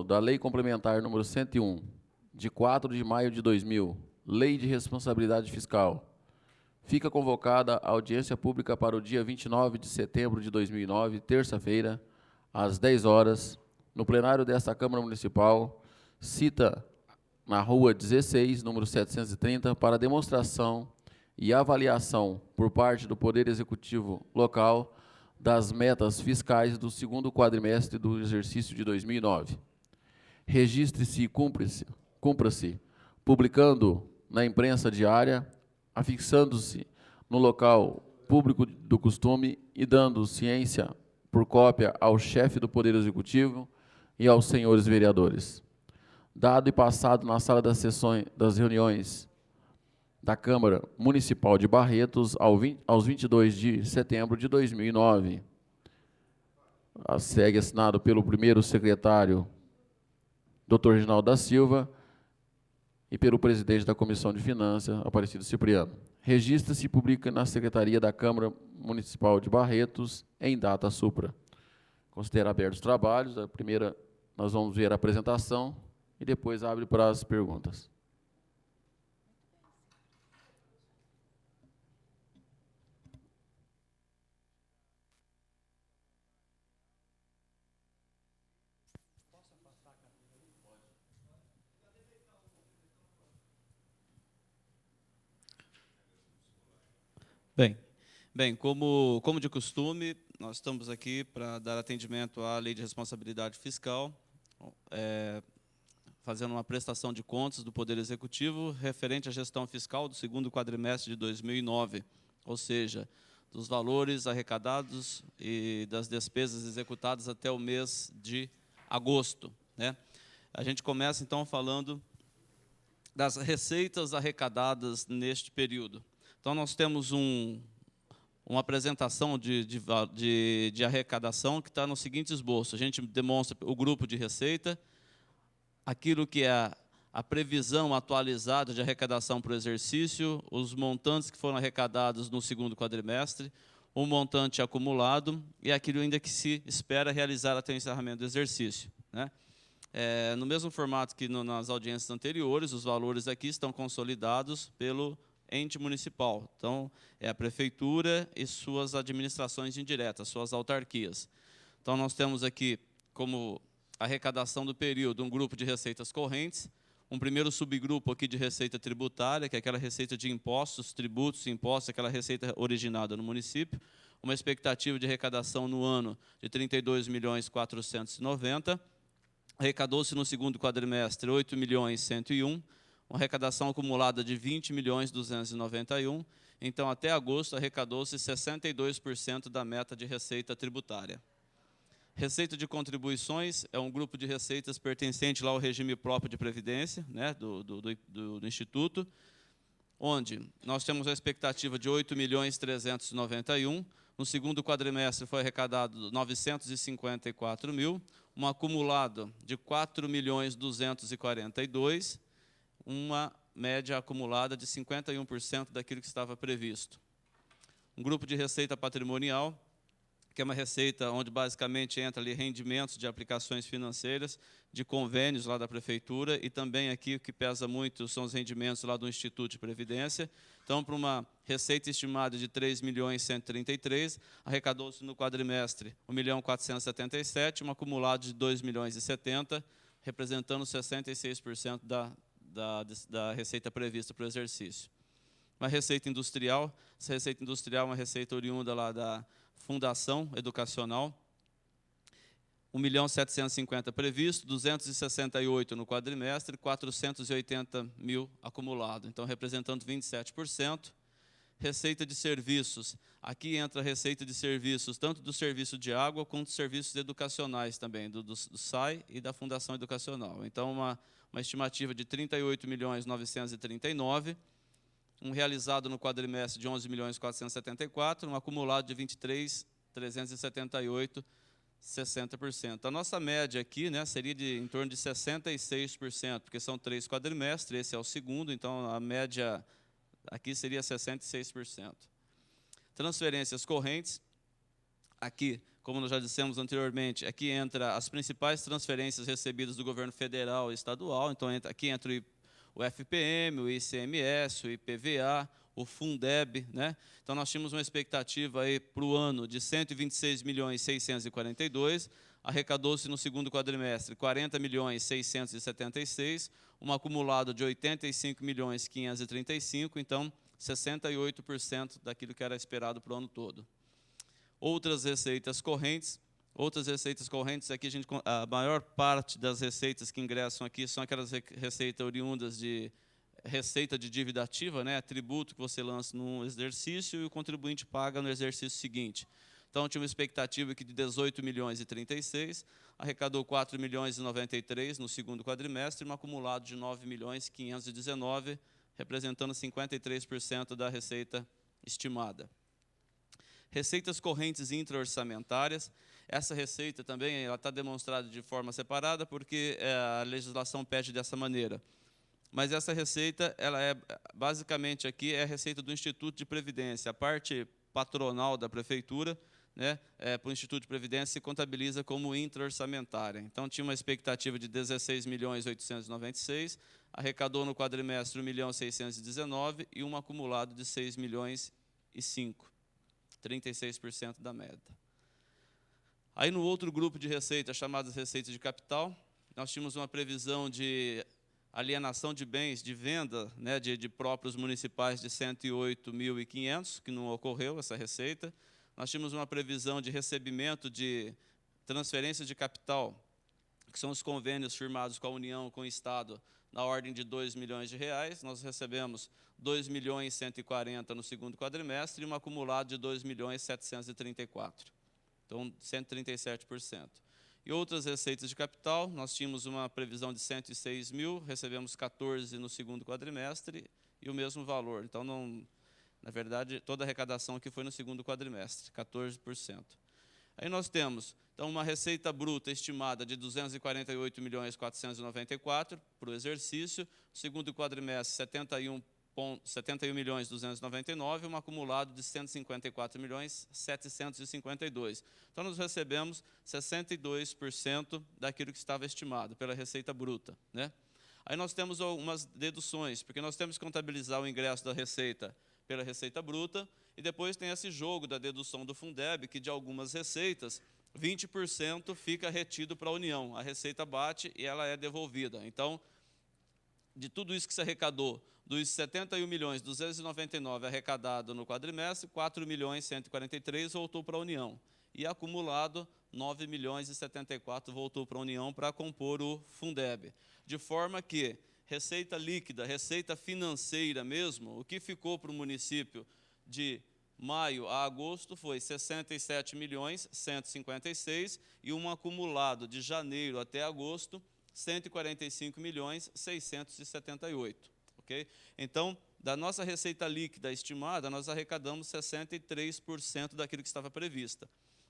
da Lei Complementar número 101, de 4 de maio de 2000, Lei de Responsabilidade Fiscal, fica convocada a audiência pública para o dia 29 de setembro de 2009, terça-feira, às 10 horas, no plenário desta Câmara Municipal, cita na Rua 16, número 730, para demonstração e avaliação por parte do Poder Executivo local das metas fiscais do segundo quadrimestre do exercício de 2009. Registre-se e cumpra-se, publicando na imprensa diária, afixando-se no local público do costume e dando ciência por cópia ao chefe do Poder Executivo e aos senhores vereadores. Dado e passado na sala das sessões das reuniões da Câmara Municipal de Barretos aos 22 de setembro de 2009. Segue assinado pelo primeiro secretário, Dr. Reginaldo da Silva, e pelo presidente da Comissão de Finanças, Aparecido Cipriano. Registra-se e publica na Secretaria da Câmara Municipal de Barretos, em data supra. Considera abertos os trabalhos. A primeira, nós vamos ver a apresentação e depois abre para as perguntas. Bem, como de costume, nós estamos aqui para dar atendimento à Lei de Responsabilidade Fiscal, fazendo uma prestação de contas do Poder Executivo referente à gestão fiscal do segundo quadrimestre de 2009, ou seja, dos valores arrecadados e das despesas executadas até o mês de agosto, né? A gente começa, então, falando das receitas arrecadadas neste período. Então, nós temos uma apresentação de arrecadação que está no seguinte esboço. A gente demonstra o grupo de receita, aquilo que é a previsão atualizada de arrecadação para o exercício, os montantes que foram arrecadados no segundo quadrimestre, o montante acumulado e aquilo ainda que se espera realizar até o encerramento do exercício, né? No mesmo formato que nas audiências anteriores, os valores aqui estão consolidados pelo ente municipal. Então, é a prefeitura e suas administrações indiretas, suas autarquias. Então, nós temos aqui como arrecadação do período um grupo de receitas correntes, um primeiro subgrupo aqui de receita tributária, que é aquela receita de impostos, tributos, impostos, aquela receita originada no município, uma expectativa de arrecadação no ano de 32.490.000, arrecadou-se no segundo quadrimestre 8.101.000, uma arrecadação acumulada de 20.291.000, então até agosto arrecadou-se 62% da meta de receita tributária. Receita de contribuições é um grupo de receitas pertencente lá ao regime próprio de previdência, né, do Instituto, onde nós temos a expectativa de 8.391.000, no segundo quadrimestre foi arrecadado 954.000, um acumulado de 4.242.000, uma média acumulada de 51% daquilo que estava previsto. Um grupo de receita patrimonial, que é uma receita onde basicamente entra ali rendimentos de aplicações financeiras, de convênios lá da prefeitura, e também aqui o que pesa muito são os rendimentos lá do Instituto de Previdência. Então, para uma receita estimada de 3.133.000, arrecadou-se no quadrimestre 1.477.000, um acumulado de 2.070.000, representando 66% da receita prevista para o exercício. Uma receita industrial, essa receita industrial é uma receita oriunda lá da Fundação Educacional, 1.750.000 previsto, 268 no quadrimestre, 480.000 acumulado, então representando 27%. Receita de serviços, aqui entra a receita de serviços, tanto do serviço de água quanto dos serviços educacionais também, do SAI e da Fundação Educacional. Então, uma estimativa de 38.939.000, um realizado no quadrimestre de 11.474.000, um acumulado de 23.378, 60%. A nossa média aqui, né, seria em torno de 66%, porque são 3 quadrimestres, esse é o segundo, então a média aqui seria 66%. Transferências correntes, aqui como nós já dissemos anteriormente, aqui entra as principais transferências recebidas do governo federal e estadual. Então, aqui entra o FPM, o ICMS, o IPVA, o Fundeb, né? Então, nós tínhamos uma expectativa aí para o ano de 126.642.000, arrecadou-se no segundo quadrimestre 40.676.000, um acumulado de 85.535.000, então 68% daquilo que era esperado para o ano todo. Outras receitas correntes, aqui a maior parte das receitas que ingressam aqui são aquelas receitas oriundas de receita de dívida ativa, né, tributo que você lança num exercício e o contribuinte paga no exercício seguinte. Então, tinha uma expectativa aqui de 18.036.000, arrecadou 4.093.000 no segundo quadrimestre, um acumulado de 9.519.000, representando 53% da receita estimada. Receitas correntes intra-orçamentárias. Essa receita também está demonstrada de forma separada, porque a legislação pede dessa maneira. Mas essa receita, ela é basicamente aqui é a receita do Instituto de Previdência. A parte patronal da prefeitura, né, para o Instituto de Previdência, se contabiliza como intra-orçamentária. Então, tinha uma expectativa de 16.896.000, arrecadou no quadrimestre 1.619.000 e um acumulado de 6.005.000. 36% da meta. Aí, no outro grupo de receitas, chamadas receitas de capital, nós tínhamos uma previsão de alienação de bens, de venda, né, de próprios municipais de 108.500, que não ocorreu essa receita. Nós tínhamos uma previsão de recebimento de transferência de capital, que são os convênios firmados com a União, com o Estado, na ordem de R$2 milhões. Nós recebemos 2.140.000 no segundo quadrimestre e um acumulado de 2.734.000. Então, 137%. E outras receitas de capital, nós tínhamos uma previsão de 106.000, recebemos 14 no segundo quadrimestre e o mesmo valor. Então, na verdade, toda a arrecadação aqui foi no segundo quadrimestre, 14%. Aí nós temos, então, uma receita bruta estimada de 248.494.000 para o exercício, segundo quadrimestre 71.299.000, um acumulado de 154.752.000. Então, nós recebemos 62% daquilo que estava estimado pela receita bruta, né? Aí nós temos algumas deduções, porque nós temos que contabilizar o ingresso da receita pela receita bruta, e depois tem esse jogo da dedução do Fundeb, que de algumas receitas, 20% fica retido para a União. A receita bate e ela é devolvida. Então, de tudo isso que se arrecadou, dos 71.299.000 arrecadado no quadrimestre, 4.143.000 voltou para a União. E acumulado, 9.074.000 voltou para a União para compor o Fundeb. De forma que receita líquida, receita financeira mesmo, o que ficou para o município de maio a agosto foi 67.156.000 e um acumulado de janeiro até agosto, 145.678.000, ok? Então, da nossa receita líquida estimada, nós arrecadamos 63% daquilo que estava prevista.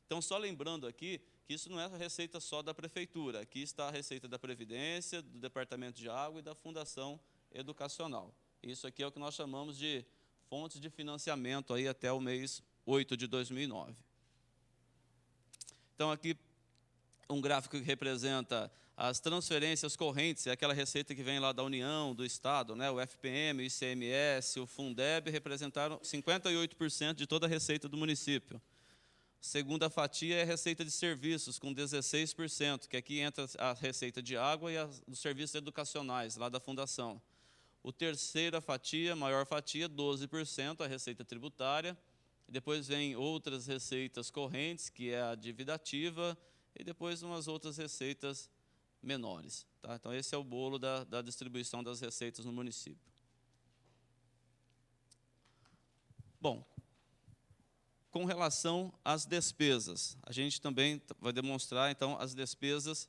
Então, só lembrando aqui que isso não é a receita só da prefeitura, aqui está a receita da Previdência, do Departamento de Água e da Fundação Educacional. Isso aqui é o que nós chamamos de fontes de financiamento aí até o mês 8 de 2009. Então, aqui um gráfico que representa as transferências correntes, é aquela receita que vem lá da União, do Estado, né? O FPM, o ICMS, o Fundeb representaram 58% de toda a receita do município. Segunda fatia é a receita de serviços, com 16%, que aqui entra a receita de água e os serviços educacionais, lá da Fundação. O terceira fatia, maior fatia, 12%, a receita tributária. Depois vem outras receitas correntes, que é a dívida ativa, e depois umas outras receitas menores. Tá? Então, esse é o bolo da distribuição das receitas no município. Bom, com relação às despesas, a gente também vai demonstrar, então, as despesas,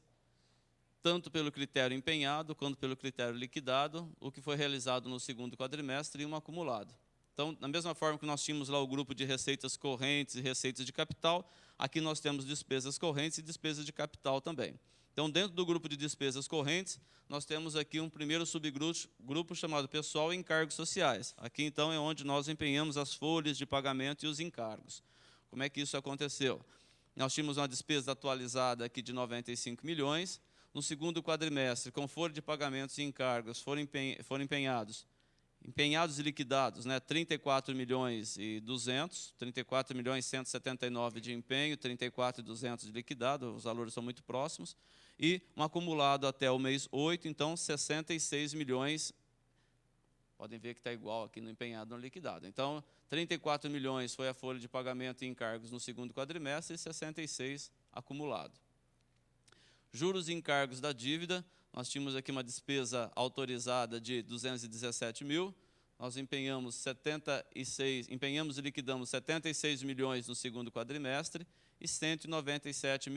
tanto pelo critério empenhado, quanto pelo critério liquidado, o que foi realizado no segundo quadrimestre e um acumulado. Então, da mesma forma que nós tínhamos lá o grupo de receitas correntes e receitas de capital, aqui nós temos despesas correntes e despesas de capital também. Então, dentro do grupo de despesas correntes, nós temos aqui um primeiro subgrupo chamado pessoal e encargos sociais. Aqui, então, é onde nós empenhamos as folhas de pagamento e os encargos. Como é que isso aconteceu? nós tínhamos uma despesa atualizada aqui de 95 milhões. No segundo quadrimestre, com folha de pagamentos e encargos foram empenhados e liquidados, né, 34 milhões e 200, 34 milhões e 179 de empenho, 34 e 200 de liquidado, os valores são muito próximos, e um acumulado até o mês 8, então 66 milhões, podem ver que está igual aqui no empenhado e no liquidado. Então, 34 milhões foi a folha de pagamento e encargos no segundo quadrimestre e 66 acumulado. Juros e encargos da dívida, nós tínhamos aqui uma despesa autorizada de 217 mil, nós empenhamos e liquidamos 76 milhões no segundo quadrimestre e 197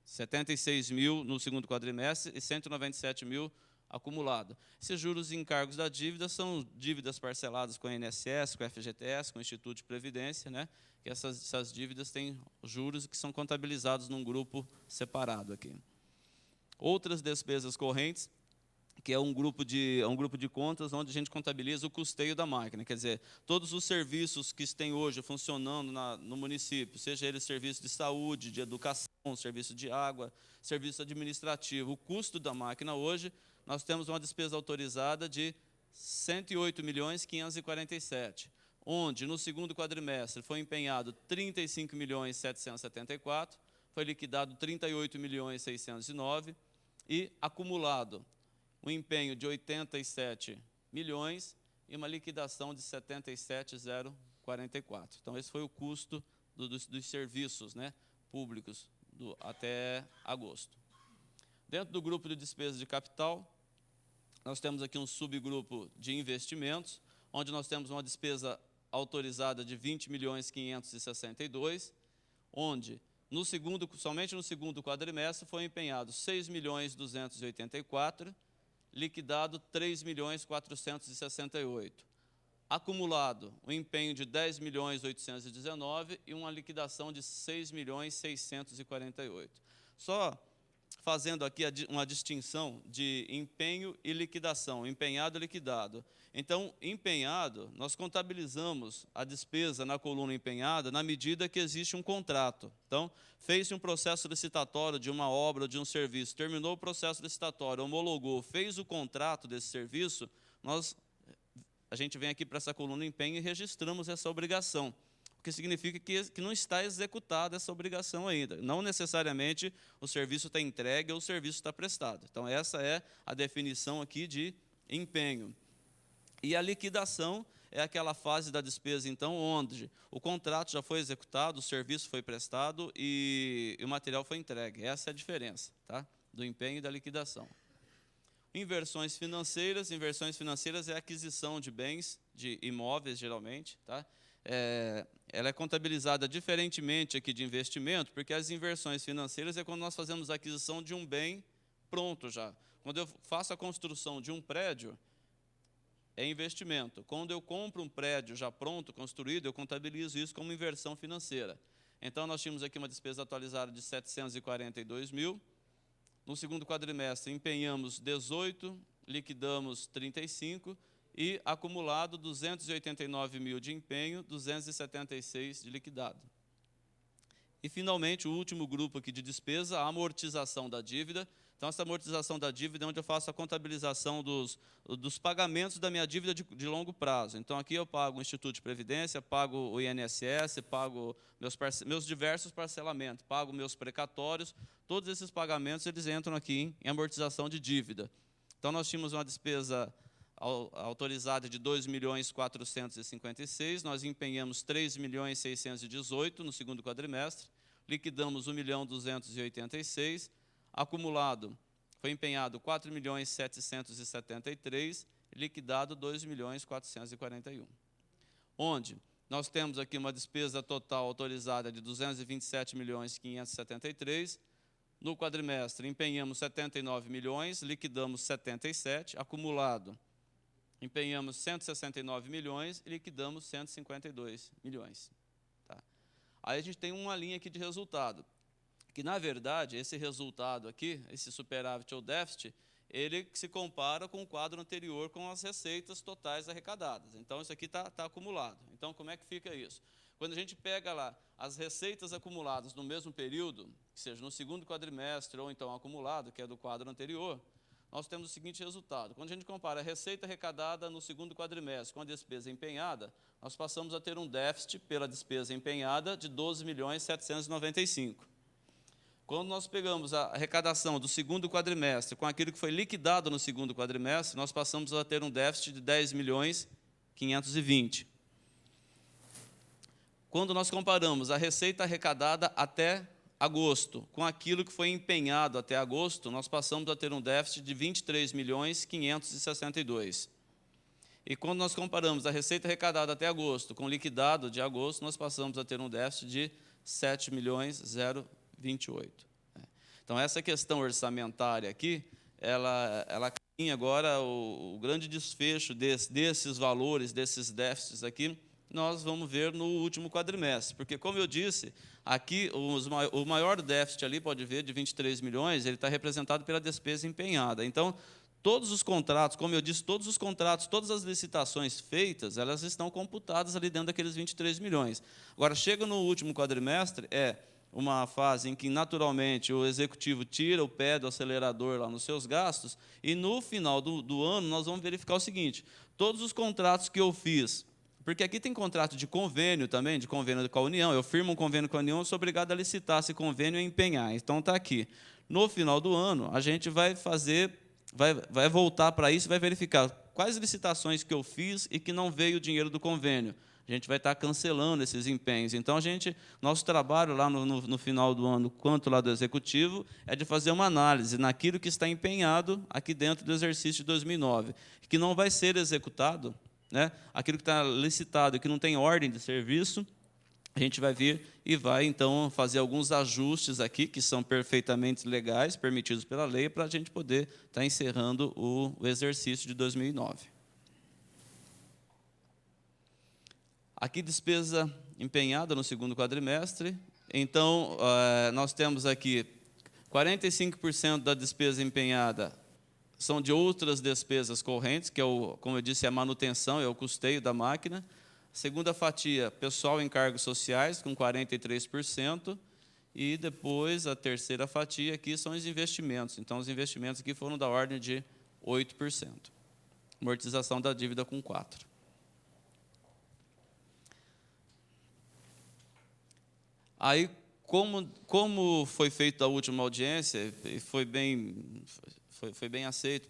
76 mil no segundo quadrimestre e 197 mil acumulado. Esses juros e encargos da dívida são dívidas parceladas com a INSS, com a FGTS, com o Instituto de Previdência, né? Que essas dívidas têm juros que são contabilizados num grupo separado aqui. Outras despesas correntes, que é um grupo de contas onde a gente contabiliza o custeio da máquina, quer dizer, todos os serviços que têm hoje funcionando no município, seja ele serviço de saúde, de educação, serviço de água, serviço administrativo, o custo da máquina hoje, nós temos uma despesa autorizada de 108.547, onde no segundo quadrimestre foi empenhado 35.774, foi liquidado 38.609 e acumulado um empenho de 87 milhões e uma liquidação de 77.044. Então, esse foi o custo dos serviços, né, públicos até agosto. Dentro do grupo de despesas de capital, nós temos aqui um subgrupo de investimentos, onde nós temos uma despesa autorizada de 20.562, onde somente no segundo quadrimestre foi empenhado 6.284, liquidado 3.468. Acumulado, um empenho de 10.819 e uma liquidação de 6.648. Só fazendo aqui uma distinção de empenho e liquidação, empenhado e liquidado. Então, empenhado, nós contabilizamos a despesa na coluna empenhada na medida que existe um contrato. Então, fez-se um processo licitatório de uma obra ou de um serviço, terminou o processo licitatório, homologou, fez o contrato desse serviço, a gente vem aqui para essa coluna empenho e registramos essa obrigação. O que significa que não está executada essa obrigação ainda. Não necessariamente o serviço está entregue ou o serviço está prestado. Então, essa é a definição aqui de empenho. E a liquidação é aquela fase da despesa, então, onde o contrato já foi executado, o serviço foi prestado e o material foi entregue. Essa é a diferença, tá? Do empenho e da liquidação. Inversões financeiras é a aquisição de bens, de imóveis, geralmente, tá? Ela é contabilizada diferentemente aqui de investimento, porque as inversões financeiras é quando nós fazemos a aquisição de um bem pronto já. Quando eu faço a construção de um prédio, é investimento. Quando eu compro um prédio já pronto, construído, eu contabilizo isso como inversão financeira. Então, nós tínhamos aqui uma despesa atualizada de 742 mil. No segundo quadrimestre, empenhamos 18, liquidamos 35 e acumulado 289 mil de empenho, 276 de liquidado. E, finalmente, o último grupo aqui de despesa, a amortização da dívida. Então, essa amortização da dívida é onde eu faço a contabilização dos pagamentos da minha dívida de longo prazo. Então, aqui eu pago o Instituto de Previdência, pago o INSS, pago meus diversos parcelamentos, pago meus precatórios. Todos esses pagamentos eles entram aqui em amortização de dívida. Então, nós tínhamos uma despesa autorizada de 2.456, nós empenhamos 3.618 no segundo quadrimestre, liquidamos 1.286, acumulado foi empenhado 4.773, liquidado 2.441. Onde nós temos aqui uma despesa total autorizada de 227.573, no quadrimestre empenhamos 79 milhões, liquidamos 77, acumulado empenhamos 169 milhões e liquidamos 152 milhões. Tá? Aí a gente tem uma linha aqui de resultado, que na verdade esse resultado aqui, esse superávit ou déficit, ele se compara com o quadro anterior com as receitas totais arrecadadas. Então isso aqui está acumulado. Então como é que fica isso? Quando a gente pega lá as receitas acumuladas no mesmo período, que seja no segundo quadrimestre ou então acumulado, que é do quadro anterior, nós temos o seguinte resultado. Quando a gente compara a receita arrecadada no segundo quadrimestre com a despesa empenhada, nós passamos a ter um déficit pela despesa empenhada de 12.795.000. Quando nós pegamos a arrecadação do segundo quadrimestre com aquilo que foi liquidado no segundo quadrimestre, nós passamos a ter um déficit de 10.520.000. Quando nós comparamos a receita arrecadada até agosto com aquilo que foi empenhado até agosto, nós passamos a ter um déficit de 23.562.000. E quando nós comparamos a receita arrecadada até agosto com o liquidado de agosto, nós passamos a ter um déficit de 7.028.000. Então, essa questão orçamentária aqui, ela tem agora o grande desfecho desses valores, desses déficits aqui, nós vamos ver no último quadrimestre. Porque, como eu disse, aqui o maior déficit ali, pode ver, de 23 milhões, ele está representado pela despesa empenhada. Então, todos os contratos, como eu disse, todos os contratos, todas as licitações feitas, elas estão computadas ali dentro daqueles 23 milhões. Agora, chega no último quadrimestre, uma fase em que, naturalmente, o executivo tira o pé do acelerador lá nos seus gastos, e no final do ano nós vamos verificar o seguinte: todos os contratos que eu fiz, porque aqui tem contrato de convênio também, de convênio com a União, eu firmo um convênio com a União, eu sou obrigado a licitar esse convênio e empenhar. Então, está aqui. No final do ano, a gente vai voltar para isso e vai verificar quais licitações que eu fiz e que não veio o dinheiro do convênio. A gente vai estar cancelando esses empenhos. Então, nosso trabalho lá no final do ano, quanto lá do Executivo, é de fazer uma análise naquilo que está empenhado aqui dentro do exercício de 2009, que não vai ser executado, né? Aquilo que está licitado e que não tem ordem de serviço, a gente vai vir e vai, então, fazer alguns ajustes aqui, que são perfeitamente legais, permitidos pela lei, para a gente poder estar encerrando o exercício de 2009. Aqui, despesa empenhada no segundo quadrimestre. Então, nós temos aqui 45% da despesa empenhada são de outras despesas correntes, que como eu disse, é a manutenção, é o custeio da máquina. A segunda fatia, pessoal e encargos sociais, com 43%. E depois, a terceira fatia aqui são os investimentos. Então, os investimentos aqui foram da ordem de 8%. Amortização da dívida com 4%. Aí, como foi feita a última audiência, e foi bem aceito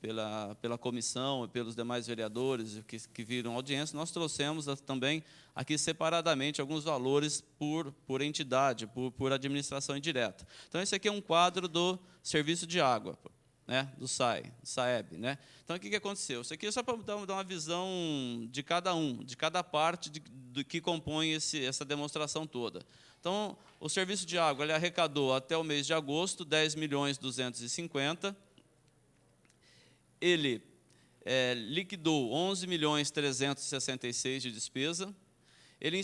pela comissão e pelos demais vereadores que viram a audiência, nós trouxemos também aqui separadamente alguns valores por entidade, por administração indireta. Então, esse aqui é um quadro do serviço de água, né, do SAEB. Né? Então, o que aconteceu? Isso aqui é só para dar uma visão de cada parte do que compõe essa demonstração toda. Então, o serviço de água ele arrecadou até o mês de agosto 10.250.000. Ele liquidou 11.366.000 de despesa. Ele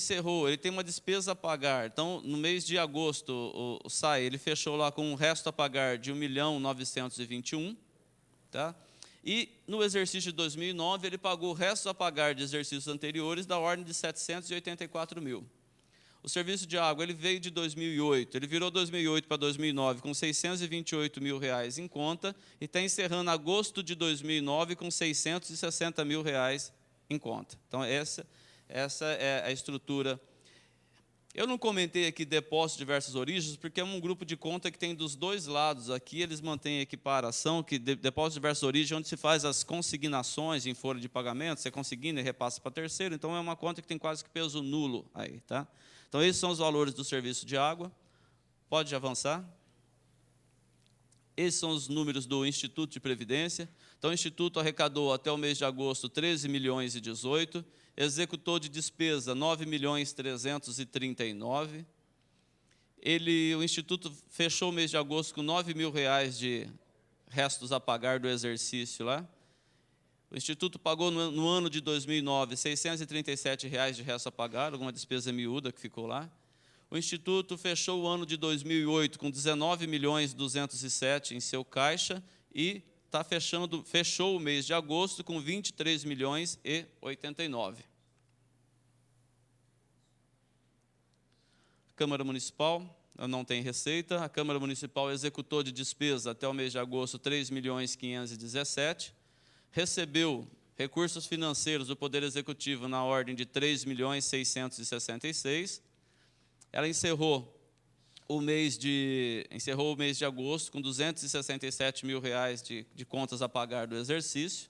tem uma despesa a pagar. Então, no mês de agosto, o SAE ele fechou lá com um resto a pagar de 1.921.000. Tá? E, no exercício de 2009, ele pagou o resto a pagar de exercícios anteriores da ordem de 784.000. O serviço de água ele veio de 2008, ele virou 2008 para 2009 com R$628.000 em conta e está encerrando agosto de 2009 com R$660.000 em conta. Então, essa é a estrutura. Eu não comentei aqui depósito de diversas origens, porque é um grupo de conta que tem dos dois lados. Aqui eles mantêm equiparação, que depósito de diversas origens, onde se faz as consignações em folha de pagamento, você consigna e repassa para terceiro, então é uma conta que tem quase que peso nulo aí, tá? Então, esses são os valores do serviço de água. Pode avançar. Esses são os números do Instituto de Previdência. Então, o Instituto arrecadou até o mês de agosto 13.018.000, executou de despesa 9.339.000. O Instituto fechou o mês de agosto com R$9.000 de restos a pagar do exercício lá. O Instituto pagou no ano de 2009 R$637 de resto a pagar, alguma despesa miúda que ficou lá. O Instituto fechou o ano de 2008 com 19.207.000 em seu caixa e fechou o mês de agosto com 23.089.000. Câmara Municipal não tem receita. A Câmara Municipal executou de despesa até o mês de agosto 3.517.000, recebeu recursos financeiros do Poder Executivo na ordem de 3.666.000. Ela encerrou o mês de agosto com R$ 267.000 de contas a pagar do exercício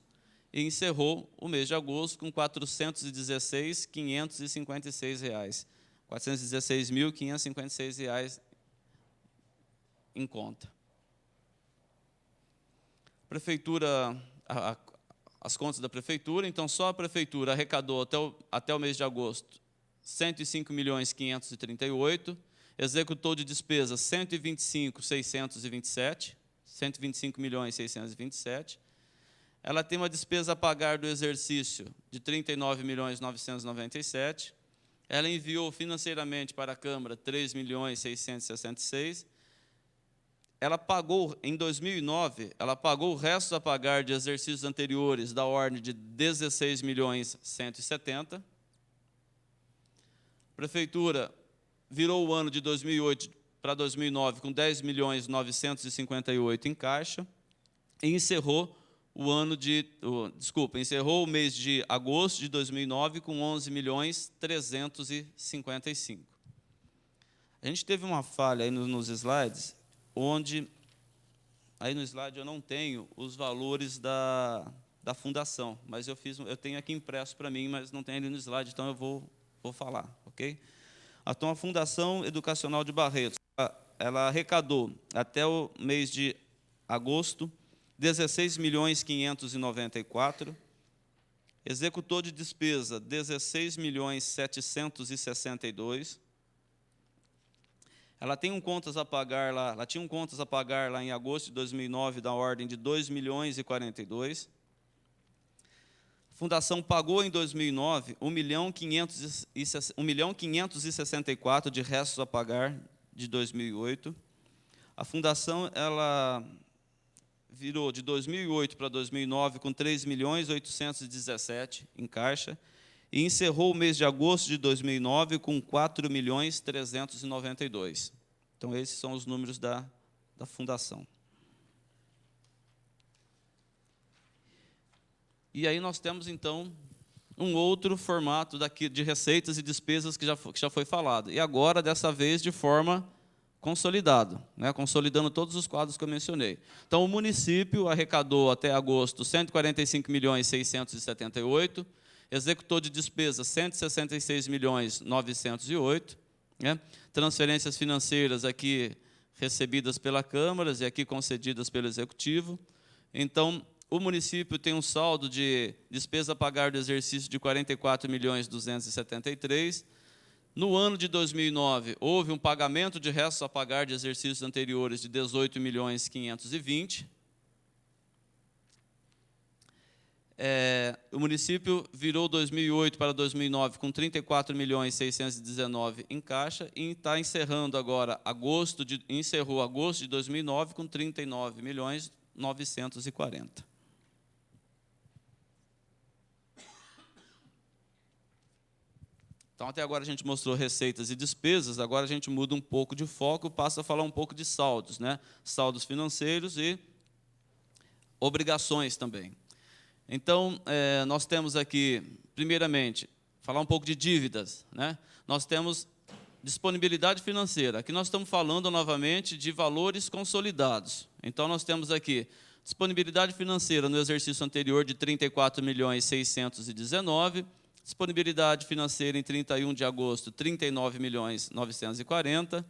e encerrou o mês de agosto com R$ 416.556. R$ 416.556 em conta. Prefeitura, as contas da Prefeitura, então só a Prefeitura arrecadou até o mês de agosto R$ 105.538.000, executou de despesas 125.627. Ela tem uma despesa a pagar do exercício de 39.997. Ela enviou financeiramente para a Câmara 3.666. Ela pagou, em 2009, ela pagou o resto a pagar de exercícios anteriores da ordem de 16.170.000. A Prefeitura virou o ano de 2008 para 2009 com 10.958.000 em caixa e encerrou encerrou o mês de agosto de 2009 com 11.355.000. A gente teve uma falha aí nos slides, onde, aí no slide eu não tenho os valores da fundação, mas eu tenho aqui impresso para mim, mas não tem ali no slide, então eu vou falar, ok? Então, a Fundação Educacional de Barretos, ela arrecadou, até o mês de agosto, 16.594.000, executou de despesa 16.762.000. Ela tem contas a pagar lá, ela tinha contas a pagar lá em agosto de 2009 da ordem de 2.042.000. A Fundação pagou em 2009 1.564.000 de restos a pagar de 2008. A Fundação ela virou de 2008 para 2009 com 3.817.000 em caixa e encerrou o mês de agosto de 2009 com 4.392.000. Então, esses são os números da Fundação. E aí nós temos, então, um outro formato de receitas e despesas que já foi falado. E agora, dessa vez, de forma consolidada, né, consolidando todos os quadros que eu mencionei. Então, o município arrecadou até agosto 145.678.000, executou de despesa 166.908.000, né, transferências financeiras aqui recebidas pela Câmara e aqui concedidas pelo Executivo. Então, o município tem um saldo de despesa a pagar do exercício de 44.273.000. No ano de 2009, houve um pagamento de restos a pagar de exercícios anteriores de 18.520.000. O município virou 2008 para 2009 com 34.619.000 em caixa e está encerrando agora encerrou agosto de 2009 com 39.940.000. Então, até agora a gente mostrou receitas e despesas, agora a gente muda um pouco de foco, passa a falar um pouco de saldos, né? Saldos financeiros e obrigações também. Então, nós temos aqui, primeiramente, falar um pouco de dívidas, né? Nós temos disponibilidade financeira. Aqui nós estamos falando, novamente, de valores consolidados. Então, nós temos aqui disponibilidade financeira no exercício anterior de 34.619.000, disponibilidade financeira em 31 de agosto, 39.940.000.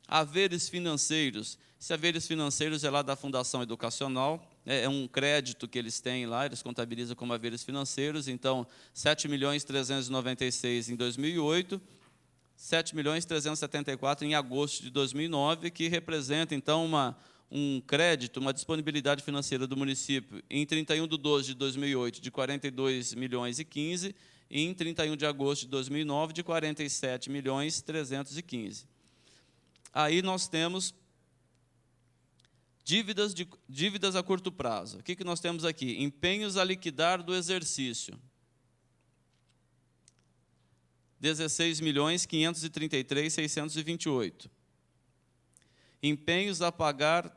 Haveres financeiros, esse haveres financeiros é lá da Fundação Educacional, é um crédito que eles têm lá, eles contabilizam como haveres financeiros, então 7.396.000 em 2008, 7.374.000 em agosto de 2009, que representa, então, um crédito, uma disponibilidade financeira do município em 31 de 12 de 2008 de 42.015.000 e em 31 de agosto de 2009 de 47.315.000. Aí nós temos dívidas a curto prazo. O que nós temos aqui? Empenhos a liquidar do exercício. 16.533.628. Empenhos a pagar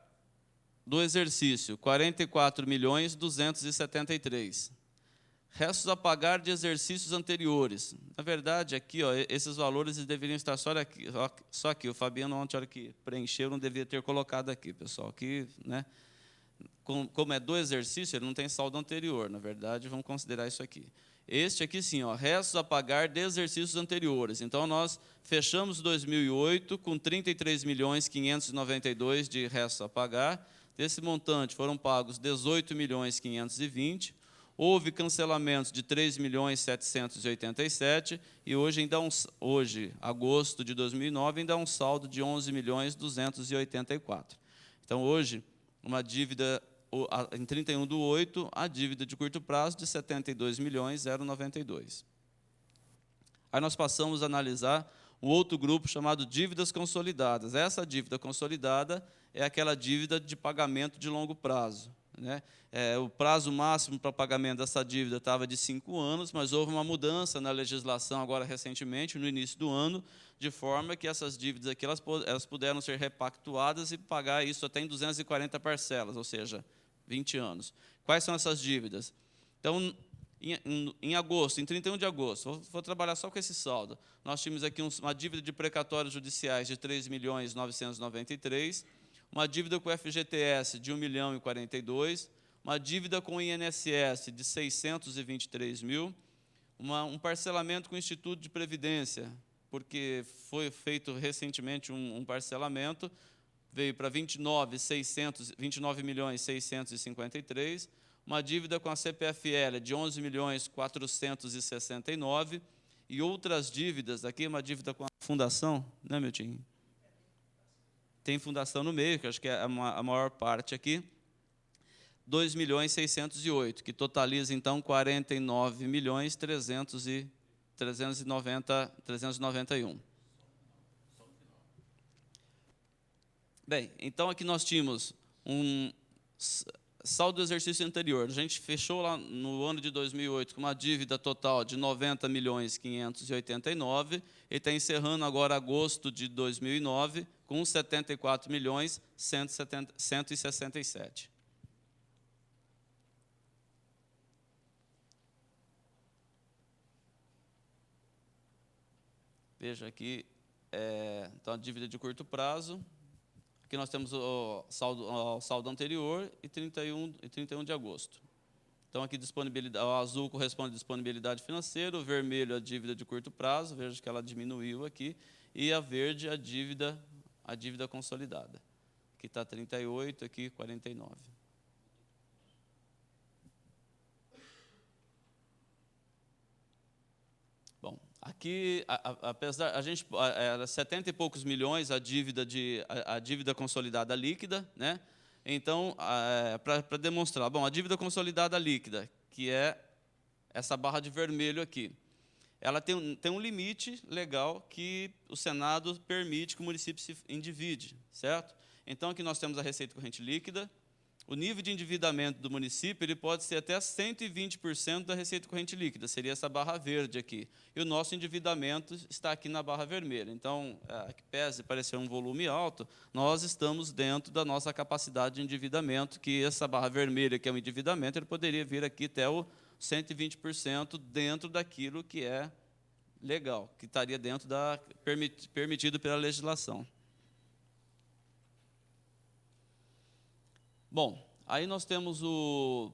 do exercício, 44.273. Restos a pagar de exercícios anteriores. Na verdade, aqui, ó, esses valores deveriam estar só aqui. O Fabiano, ontem, a hora que preencheu, não devia ter colocado aqui, pessoal. Aqui, né, como é do exercício, ele não tem saldo anterior. Na verdade, vamos considerar isso aqui. Este aqui, sim, ó, restos a pagar de exercícios anteriores. Então, nós fechamos 2008 com 33.592 de restos a pagar. Desse montante, foram pagos 18.520. Houve cancelamentos de 3.787 e hoje, agosto de 2009, ainda um saldo de 11.284. Então, hoje, uma dívida, em 31/8, a dívida de curto prazo de 72.092. Aí nós passamos a analisar um outro grupo chamado dívidas consolidadas. Essa dívida consolidada é aquela dívida de pagamento de longo prazo, né? O prazo máximo para pagamento dessa dívida estava de 5 anos, mas houve uma mudança na legislação agora recentemente, no início do ano, de forma que essas dívidas aqui elas puderam ser repactuadas e pagar isso até em 240 parcelas, ou seja, 20 anos. Quais são essas dívidas? Então, em agosto, em 31 de agosto, vou trabalhar só com esse saldo. Nós tínhamos aqui uma dívida de precatórios judiciais de 3.993.000, uma dívida com o FGTS de 1.042.000, uma dívida com o INSS de 623.000, um parcelamento com o Instituto de Previdência, porque foi feito recentemente um parcelamento, veio para 29.653.000, uma dívida com a CPFL de 11.469.000 e outras dívidas, aqui uma dívida com a fundação, né, meu tio? Tem fundação no meio, que acho que é a maior parte aqui, 2.608.000, que totaliza, então, 49.391.000. Bem, então aqui nós tínhamos um saldo do exercício anterior. A gente fechou lá no ano de 2008 com uma dívida total de 90.589.000 e está encerrando agora agosto de 2009 com 74.167.000. Veja aqui, então a dívida de curto prazo. Aqui nós temos o saldo anterior e 31 de agosto. Então, aqui disponibilidade, o azul corresponde à disponibilidade financeira, o vermelho a dívida de curto prazo, veja que ela diminuiu aqui, e a verde a dívida consolidada. Aqui está 38, aqui 49. Bom, aqui, apesar a gente era 70 e poucos milhões a dívida consolidada líquida, né? Então, para demonstrar, bom, a dívida consolidada líquida, que é essa barra de vermelho aqui, ela tem um limite legal que o Senado permite que o município se endivide, certo? Então, aqui nós temos a receita corrente líquida. O nível de endividamento do município ele pode ser até 120% da receita corrente líquida, seria essa barra verde aqui. E o nosso endividamento está aqui na barra vermelha. Então, que pese parecer um volume alto, nós estamos dentro da nossa capacidade de endividamento, que essa barra vermelha, que é o endividamento, ele poderia vir aqui até o 120% dentro daquilo que é legal, que estaria dentro da permitido pela legislação. Bom, aí nós temos um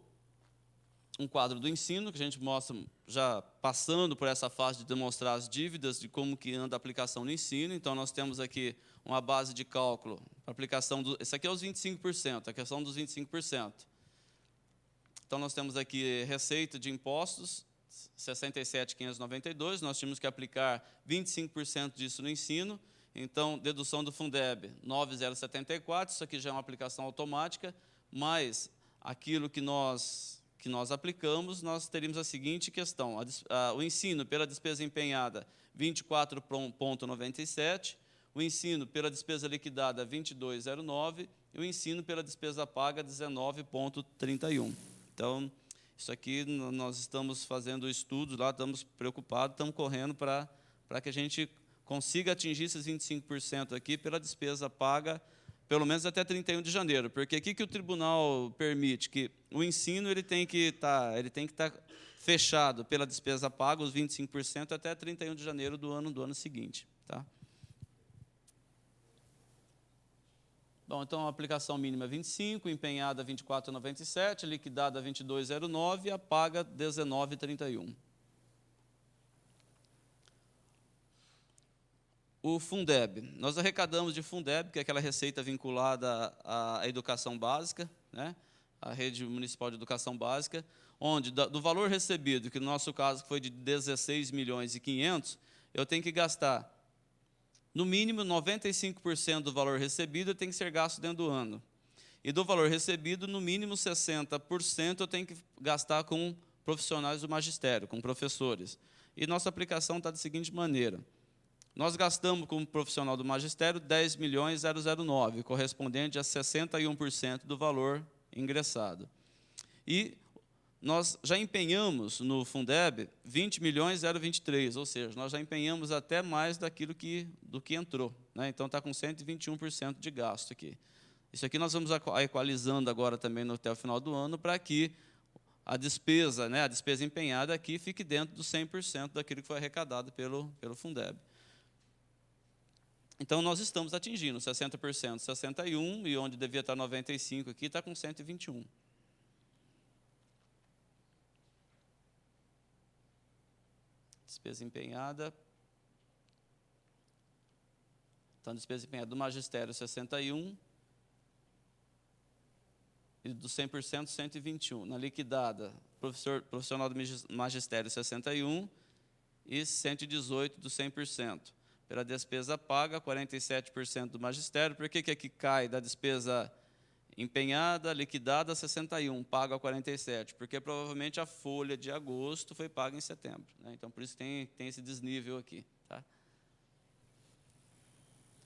quadro do ensino, que a gente mostra já passando por essa fase de demonstrar as dívidas, de como que anda a aplicação no ensino. Então, nós temos aqui uma base de cálculo, a aplicação esse aqui é os 25%, a questão dos 25%. Então, nós temos aqui receita de impostos, 67.592, nós tínhamos que aplicar 25% disso no ensino. Então, dedução do Fundeb, 9.074, isso aqui já é uma aplicação automática, mas aquilo que nós aplicamos, nós teríamos a seguinte questão, o ensino pela despesa empenhada, 24,97, o ensino pela despesa liquidada, 22,09, e o ensino pela despesa paga, 19,31. Então, isso aqui nós estamos fazendo estudos lá, estamos preocupados, estamos correndo para para que a gente consiga atingir esses 25% aqui pela despesa paga, pelo menos até 31 de janeiro. Porque o que o tribunal permite? Que o ensino ele tem que estar fechado pela despesa paga, os 25%, até 31 de janeiro do ano seguinte. Tá? Bom, então, a aplicação mínima é 25, empenhada 24,97, liquidada 22,09 e a paga 19,31. O Fundeb. Nós arrecadamos de Fundeb, que é aquela receita vinculada à educação básica, né? A rede municipal de educação básica, onde do valor recebido, que no nosso caso foi de 16 milhões e 500, eu tenho que gastar, no mínimo, 95% do valor recebido tem que ser gasto dentro do ano. E do valor recebido, no mínimo 60% eu tenho que gastar com profissionais do magistério, com professores. E nossa aplicação está da seguinte maneira. Nós gastamos como profissional do magistério 10.009, correspondente a 61% do valor ingressado. E nós já empenhamos no Fundeb 20.023, ou seja, nós já empenhamos até mais do que entrou, né? Então está com 121% de gasto aqui. Isso aqui nós vamos equalizando agora também até o final do ano, para que a despesa, né, a despesa empenhada aqui fique dentro dos 100% daquilo que foi arrecadado pelo Fundeb. Então, nós estamos atingindo 60%, 61%, e onde devia estar 95% aqui, está com 121%. Despesa empenhada. Então, despesa empenhada do magistério, 61%, e do 100%, 121%. Na liquidada, profissional do magistério, 61%, e 118% do 100%. Pela despesa paga, 47% do magistério. Por que aqui cai da despesa empenhada, liquidada, 61%, paga 47%? Porque provavelmente a folha de agosto foi paga em setembro, né? Então, por isso tem esse desnível aqui. Tá?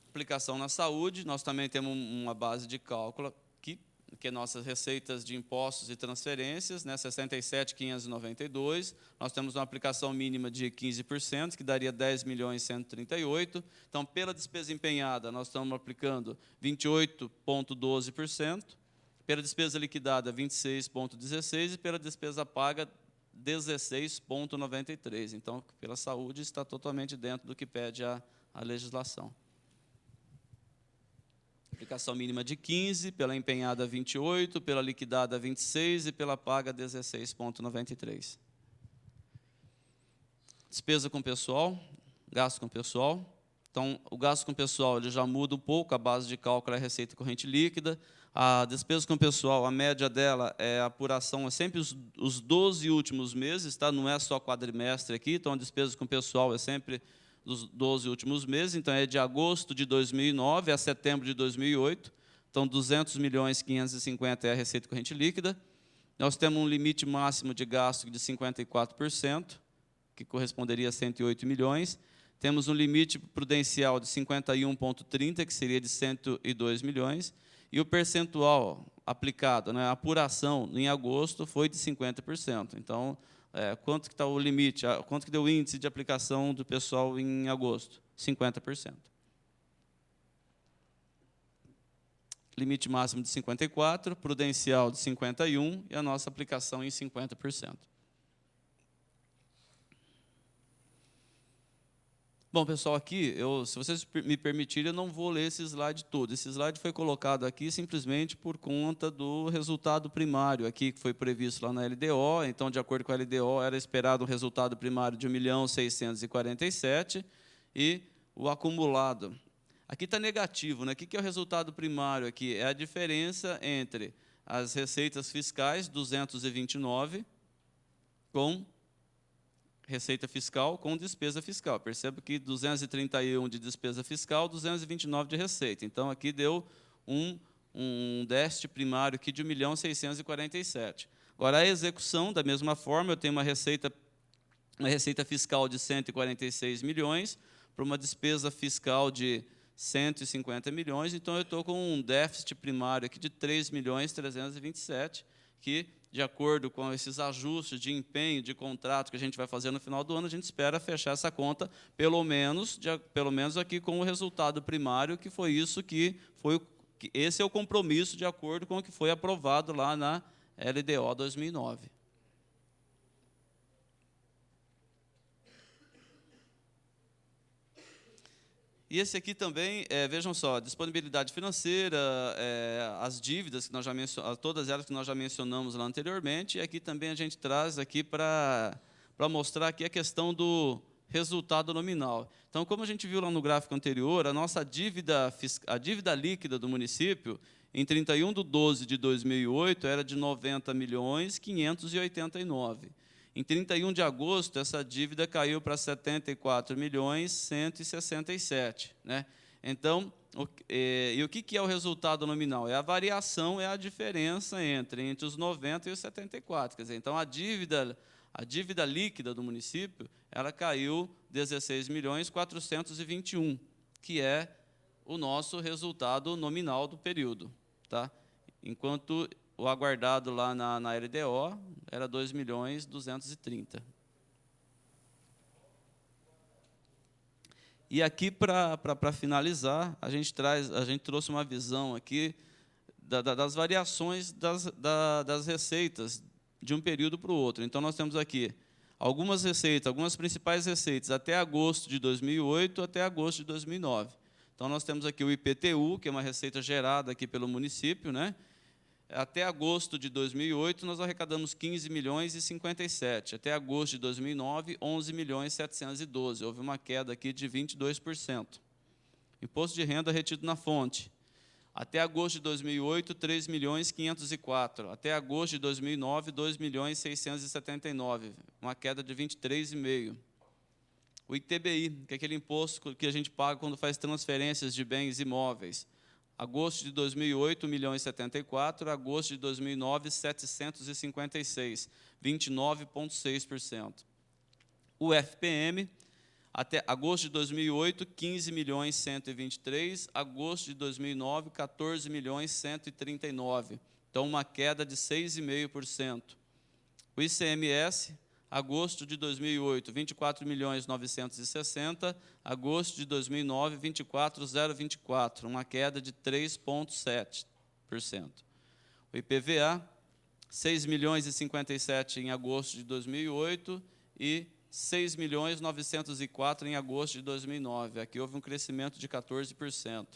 Aplicação na saúde, nós também temos uma base de cálculo aqui, que é nossas receitas de impostos e transferências, né, 67.592. Nós temos uma aplicação mínima de 15%, que daria 10.138. Então, pela despesa empenhada, nós estamos aplicando 28,12%, pela despesa liquidada, 26,16%, e pela despesa paga, 16,93%. Então, pela saúde, está totalmente dentro do que pede a legislação. Aplicação mínima de 15%, pela empenhada 28%, pela liquidada 26% e pela paga 16,93%. Despesa com pessoal, gasto com pessoal. Então, o gasto com pessoal ele já muda um pouco, a base de cálculo é a receita corrente líquida. A despesa com pessoal, a média dela é a apuração, é sempre os 12 últimos meses, tá? Não é só quadrimestre aqui, então a despesa com pessoal é sempre dos 12 últimos meses, então é de agosto de 2009 a setembro de 2008, então 200.550 é a receita corrente líquida. Nós temos um limite máximo de gasto de 54%, que corresponderia a 108 milhões. Temos um limite prudencial de 51,30, que seria de 102 milhões, e o percentual aplicado, né, a apuração em agosto foi de 50%. Então, quanto que está o limite, quanto que deu o índice de aplicação do pessoal em agosto? 50%. Limite máximo de 54%, prudencial de 51% e a nossa aplicação em 50%. Bom, pessoal, aqui, se vocês me permitirem, eu não vou ler esse slide todo. Esse slide foi colocado aqui simplesmente por conta do resultado primário aqui, que foi previsto lá na LDO. Então, de acordo com a LDO, era esperado um resultado primário de 1.647.000 e o acumulado. Aqui está negativo, né? O que é o resultado primário aqui? É a diferença entre as receitas fiscais, 229, com receita fiscal com despesa fiscal. Perceba que 231 de despesa fiscal, 229 de receita. Então, aqui deu um déficit primário aqui de 1.647.000. Agora, a execução, da mesma forma, eu tenho uma receita fiscal de 146 milhões para uma despesa fiscal de 150 milhões, então eu estou com um déficit primário aqui de 3.327.000, que, de acordo com esses ajustes de empenho, de contrato que a gente vai fazer no final do ano, a gente espera fechar essa conta, pelo menos aqui com o resultado primário, que foi isso que foi, esse é o compromisso de acordo com o que foi aprovado lá na LDO 2009. E esse aqui também, vejam só, disponibilidade financeira, as dívidas, que nós já todas elas que nós já mencionamos lá anteriormente, e aqui também a gente traz aqui para mostrar aqui a questão do resultado nominal. Então, como a gente viu lá no gráfico anterior, a nossa a dívida líquida do município, em 31/12 de 2008, era de 90.589.000. Em 31 de agosto, essa dívida caiu para 74.167.000. Né? Então, o que é o resultado nominal? É a variação, é a diferença entre os 90 e os 74. Quer dizer, então, a dívida líquida do município, ela caiu 16.421.000, que é o nosso resultado nominal do período. Tá? Enquanto o aguardado lá na LDO era 2.230.000. E aqui, para finalizar, a gente trouxe uma visão aqui das variações das receitas de um período para o outro. Então, nós temos aqui algumas principais receitas, até agosto de 2008 até agosto de 2009. Então, nós temos aqui o IPTU, que é uma receita gerada aqui pelo município, né? Até agosto de 2008, nós arrecadamos 15.057.000. Até agosto de 2009, 11.712.000. Houve uma queda aqui de 22%. Imposto de renda retido na fonte. Até agosto de 2008, 3.504.000. Até agosto de 2009, 2.679.000. Uma queda de 23,5%. O ITBI, que é aquele imposto que a gente paga quando faz transferências de bens imóveis. Agosto de 2008, 1.074.000, agosto de 2009, 756, 29,6%. O FPM, até agosto de 2008, 15.123.000, agosto de 2009, 14.139.000. Então, uma queda de 6,5%. O ICMS, agosto de 2008, 24.960.000, agosto de 2009, 24.024, uma queda de 3,7%. O IPVA, 6.057.000 em agosto de 2008 e 6.904.000 em agosto de 2009. Aqui houve um crescimento de 14%.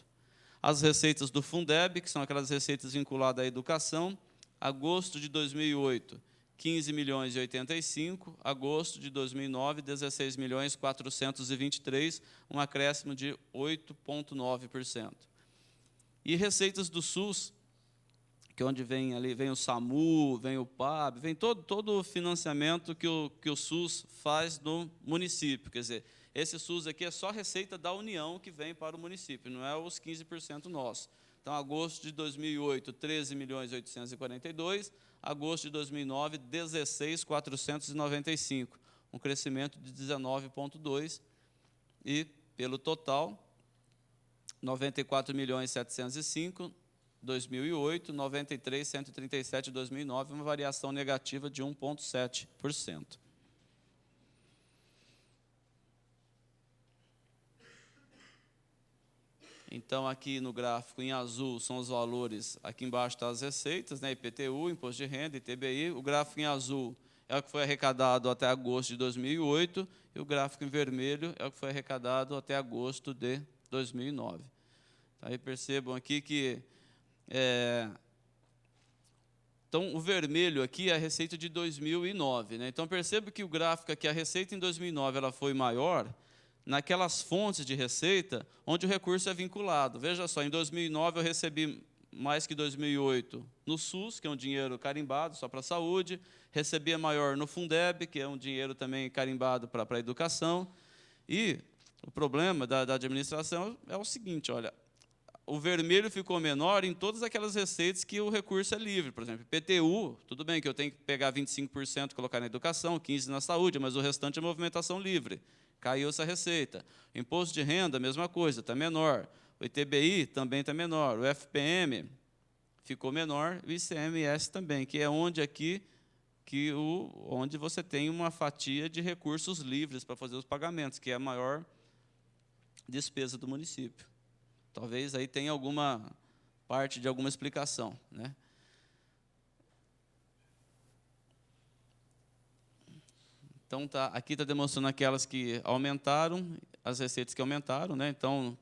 As receitas do Fundeb, que são aquelas receitas vinculadas à educação, agosto de 2008, 15.085.000, agosto de 2009, 16.423.000, um acréscimo de 8,9%. E receitas do SUS, que é onde vem o SAMU, vem o PAB, vem todo o financiamento que o SUS faz no município. Quer dizer, esse SUS aqui é só receita da União que vem para o município, não é os 15% nossos. Então, agosto de 2008, 13.842.000, agosto de 2009, 16.495, um crescimento de 19,2%, e, pelo total, 94.705.000, 2008, 93.137.000, 2009, uma variação negativa de 1,7%. Então, aqui no gráfico, em azul, são os valores, aqui embaixo estão as receitas, né, IPTU, Imposto de Renda, ITBI. O gráfico em azul é o que foi arrecadado até agosto de 2008, e o gráfico em vermelho é o que foi arrecadado até agosto de 2009. Aí percebam aqui que... Então, o vermelho aqui é a receita de 2009. Né? Então, perceba que o gráfico aqui, a receita em 2009 ela foi maior naquelas fontes de receita onde o recurso é vinculado. Veja só, em 2009 eu recebi mais que 2008 no SUS, que é um dinheiro carimbado só para a saúde, recebia maior no Fundeb, que é um dinheiro também carimbado para a educação. E o problema da administração é o seguinte, olha, o vermelho ficou menor em todas aquelas receitas que o recurso é livre. Por exemplo, IPTU, tudo bem que eu tenho que pegar 25% e colocar na educação, 15% na saúde, mas o restante é movimentação livre. Caiu essa receita. O imposto de renda, a mesma coisa, está menor. O ITBI também está menor. O FPM ficou menor, o ICMS também, que é onde aqui onde você tem uma fatia de recursos livres para fazer os pagamentos, que é a maior despesa do município. Talvez aí tenha alguma parte de alguma explicação, né? Então, aqui está demonstrando aquelas que aumentaram, as receitas que aumentaram, né? Então,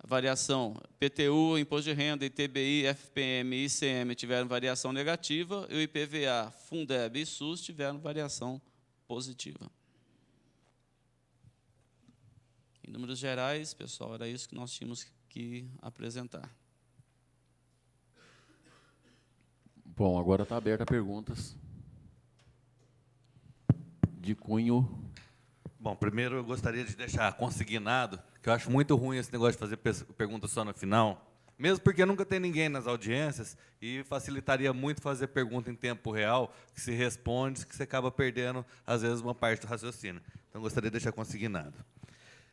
a variação PTU, Imposto de Renda, ITBI, FPM e ICM tiveram variação negativa, e o IPVA, Fundeb e SUS tiveram variação positiva. Em números gerais, pessoal, era isso que nós tínhamos que apresentar. Bom, agora está aberta a perguntas de cunho. Bom, primeiro eu gostaria de deixar consignado que eu acho muito ruim esse negócio de fazer pergunta só no final, mesmo porque nunca tem ninguém nas audiências e facilitaria muito fazer pergunta em tempo real, que se responde, que você acaba perdendo, às vezes, uma parte do raciocínio. Então, eu gostaria de deixar consignado.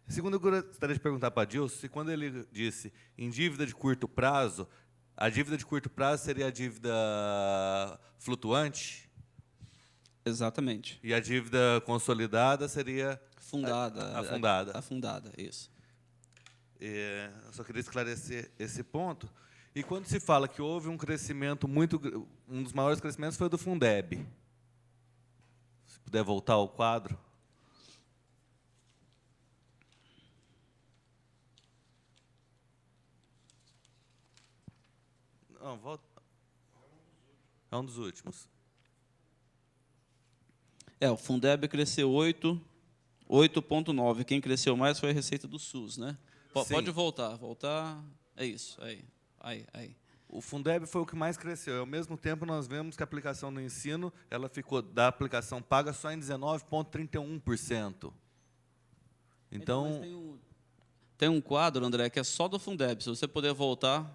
Segundo, eu gostaria de perguntar para Adilson se, quando ele disse em dívida de curto prazo, a dívida de curto prazo seria a dívida flutuante? Exatamente. E a dívida consolidada seria Afundada. Afundada, isso. Eu só queria esclarecer esse ponto. E quando se fala que houve um crescimento um dos maiores crescimentos foi o do Fundeb. Se puder voltar ao quadro. Não, volta. É um dos últimos. O Fundeb cresceu 8,9. Quem cresceu mais foi a receita do SUS, né? Pode voltar. É isso, aí. O Fundeb foi o que mais cresceu. E, ao mesmo tempo, nós vemos que a aplicação no ensino, ela ficou da aplicação paga só em 19,31%. Então, tem um quadro, André, que é só do Fundeb. Se você puder voltar.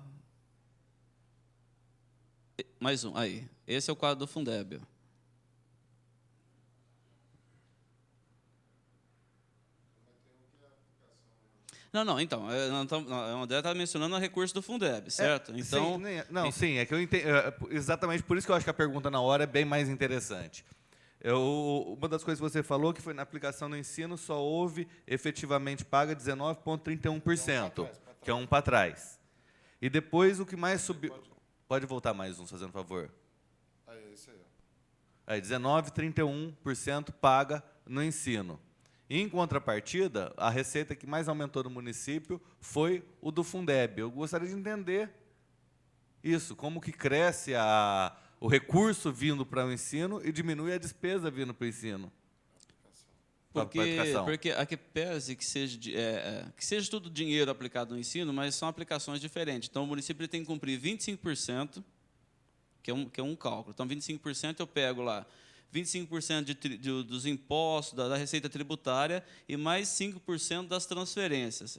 Mais um, aí. Esse é o quadro do Fundeb. Não, então, o André está mencionando o recurso do Fundeb, certo? Então, sim, é que eu entendo, exatamente por isso que eu acho que a pergunta na hora é bem mais interessante. Uma das coisas que você falou, que foi na aplicação no ensino, só houve efetivamente paga 19,31%, que é um para trás. E depois o que mais subiu... Pode voltar mais um, fazendo favor. Esse aí. Aí, 19,31% paga no ensino. Em contrapartida, a receita que mais aumentou no município foi o do Fundeb. Eu gostaria de entender isso, como que cresce o recurso vindo para o ensino e diminui a despesa vindo para o ensino. Porque a que pese que seja tudo dinheiro aplicado no ensino, mas são aplicações diferentes. Então, o município tem que cumprir 25%, que é um cálculo. Então, 25% eu pego lá 25% dos impostos, da receita tributária, e mais 5% das transferências.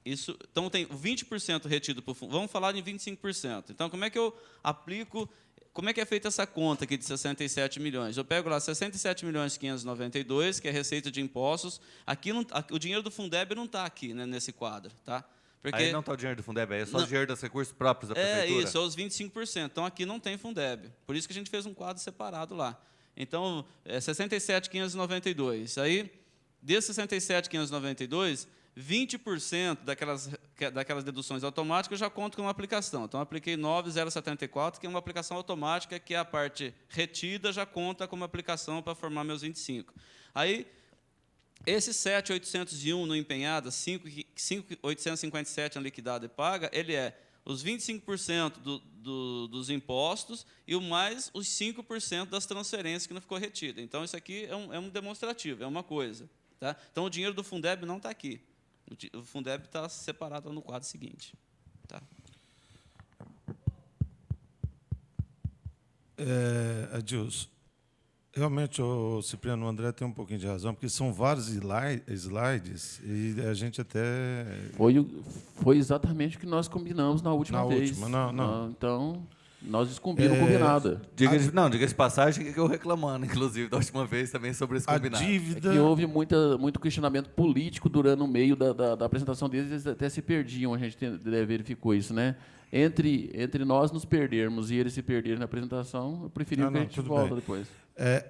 Então, tem 20% retido por fundo. Vamos falar de 25%. Então, como é que eu aplico... Como é que é feita essa conta aqui de 67 milhões? Eu pego lá 67.592.000, que é receita de impostos. Aqui o dinheiro do Fundeb não está aqui, né, nesse quadro. Tá? Porque aí não está o dinheiro do Fundeb, aí é só o dinheiro dos recursos próprios da prefeitura? É isso, é os 25%. Então, aqui não tem Fundeb. Por isso que a gente fez um quadro separado lá. Então, 67.592. Aí, desses 67.592, 20% daquelas deduções automáticas eu já conto com uma aplicação. Então, eu apliquei 9.074, que é uma aplicação automática, que é a parte retida, já conta como aplicação para formar meus 25. Aí, esse 7.801 no empenhada, 5.857 na liquidada e paga, ele é os 25% dos impostos e mais os 5% das transferências que não ficou retida. Então, isso aqui é um demonstrativo, é uma coisa. Tá? Então, o dinheiro do Fundeb não está aqui. O Fundeb está separado no quadro seguinte. Tá? Adilson, realmente o Cipriano André tem um pouquinho de razão, porque são vários slides e a gente até... Foi exatamente o que nós combinamos na última vez. Não. Então, nós descumprimos o combinado. Diga-se de passagem, que eu reclamando, inclusive, da última vez também sobre esse combinado. A dívida... É que houve muito questionamento político no meio da apresentação deles, eles até se perdiam, a gente verificou isso, né? Entre nós nos perdermos e eles se perderem na apresentação, eu preferi que a gente tudo volta bem. depois.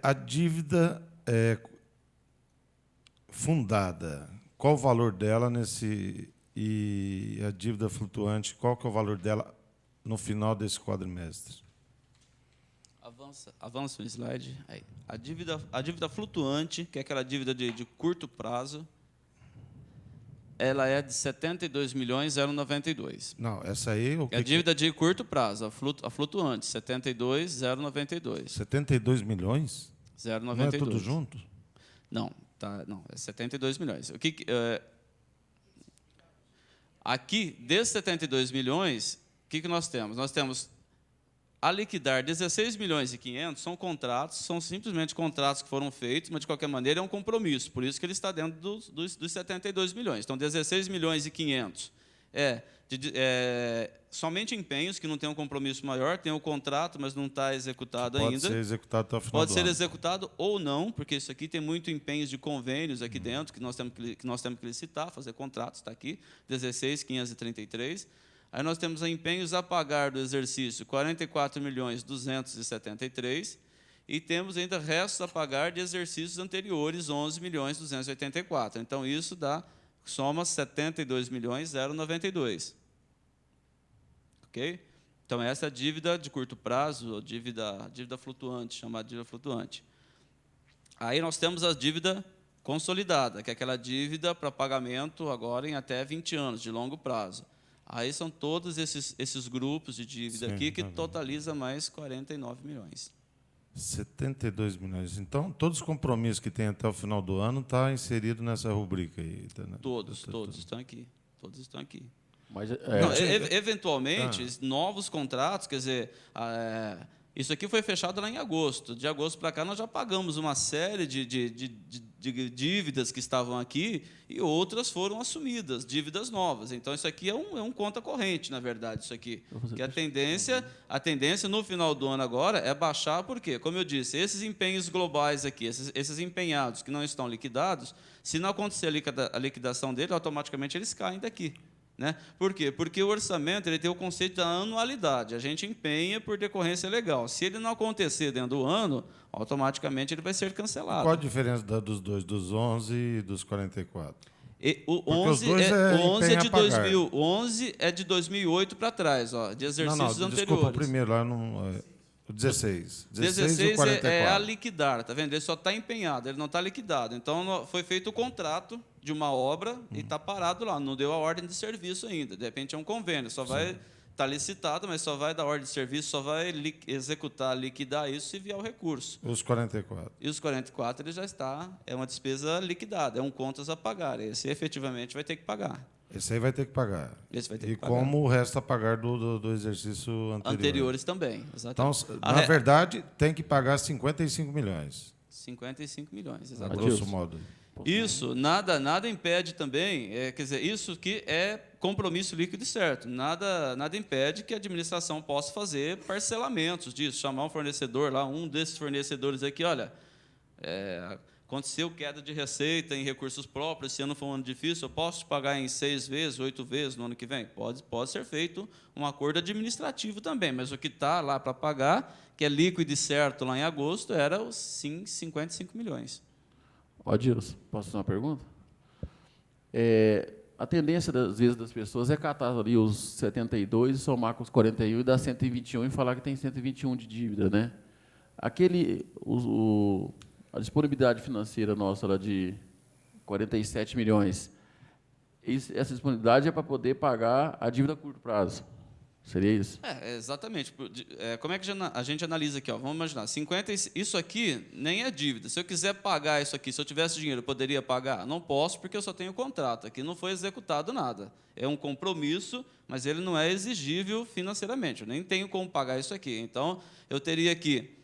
A dívida fundada, qual o valor dela e a dívida flutuante, qual que é o valor dela no final desse quadrimestre? Avança o slide. Aí. A dívida flutuante, que é aquela dívida de curto prazo, ela é de 72.092. Não, essa aí... É a dívida de curto prazo, a flutuante, 72.092. 72 milhões? 0,92. Não é tudo junto? Não, não, é 72 milhões. Aqui, desses 72 milhões, o que nós temos? Nós temos a liquidar 16 milhões e 500, são simplesmente contratos que foram feitos, mas, de qualquer maneira, é um compromisso, por isso que ele está dentro dos 72 milhões. Então, 16 milhões e 500 somente empenhos, que não tem um compromisso maior, tem o contrato, mas não está executado ainda. Pode ser executado até o final Pode do ser ano. executado ou não, porque isso aqui tem muito empenhos de convênios aqui dentro, que nós temos que licitar, fazer contratos, está aqui, 16.533. Aí nós temos empenhos a pagar do exercício, 44.273, e temos ainda restos a pagar de exercícios anteriores, 11.284. Então, isso soma 72.092. Ok? Então, essa é a dívida de curto prazo, ou dívida flutuante, chamada dívida flutuante. Aí nós temos a dívida consolidada, que é aquela dívida para pagamento agora em até 20 anos, de longo prazo. Aí são todos esses grupos de dívida aqui, que totaliza mais 49 milhões. 72 milhões. Então, todos os compromissos que tem até o final do ano estão inseridos nessa rubrica aí. Todos estão aqui. Todos estão aqui. Mas, Não, eventualmente, novos contratos, quer dizer, isso aqui foi fechado lá em agosto. De agosto para cá, nós já pagamos uma série de dívidas que estavam aqui e outras foram assumidas, dívidas novas. Então, isso aqui é um conta corrente, na verdade, isso aqui. Que a tendência no final do ano agora é baixar, por quê? Como eu disse, esses empenhos globais aqui, esses empenhados que não estão liquidados, se não acontecer a liquidação dele, automaticamente eles caem daqui. Né? Por quê? Porque o orçamento ele tem o conceito da anualidade. A gente empenha por decorrência legal. Se ele não acontecer dentro do ano, automaticamente ele vai ser cancelado. Qual a diferença dos dois, dos 11 e dos 44? O 11 é de 2000, 11 é de 2008 para trás, de exercícios anteriores. Desculpa, o primeiro lá o 16. 16 e o 44. É a liquidar, tá vendo? Ele só está empenhado, ele não está liquidado. Então, foi feito o contrato de uma obra e está parado lá, não deu a ordem de serviço ainda. De repente, é um convênio, só vai estar licitado, mas só vai dar ordem de serviço, só vai executar, liquidar isso se vier o recurso. Os 44. E os 44, ele já está, é uma despesa liquidada, é um contas a pagar. Esse, efetivamente, vai ter que pagar. Esse aí vai ter que pagar. Esse vai ter que pagar. Como o resto a pagar do exercício anterior. Anteriores também, exatamente. Então, na verdade, tem que pagar 55 milhões. 55 milhões, A exatamente. grosso modo. Isso, nada impede também, quer dizer, isso que é compromisso líquido e certo. Nada impede que a administração possa fazer parcelamentos disso, chamar um fornecedor lá, um desses fornecedores aqui, olha, aconteceu queda de receita em recursos próprios, esse ano foi um ano difícil, eu posso te pagar em 6 vezes, 8 vezes no ano que vem? Pode ser feito um acordo administrativo também, mas o que está lá para pagar, que é líquido e certo lá em agosto, era os 55 milhões. Adilson, posso fazer uma pergunta? A tendência, às vezes, das pessoas é catar ali os 72 e somar com os 41 e dar 121 e falar que tem 121 de dívida, né? A disponibilidade financeira nossa lá de 47 milhões, essa disponibilidade é para poder pagar a dívida a curto prazo. Seria isso? Exatamente. Como é que a gente analisa aqui? Vamos imaginar, isso aqui nem é dívida. Se eu quiser pagar isso aqui, se eu tivesse dinheiro, eu poderia pagar? Não posso, porque eu só tenho contrato. Aqui não foi executado nada. É um compromisso, mas ele não é exigível financeiramente. Eu nem tenho como pagar isso aqui. Então, eu teria aqui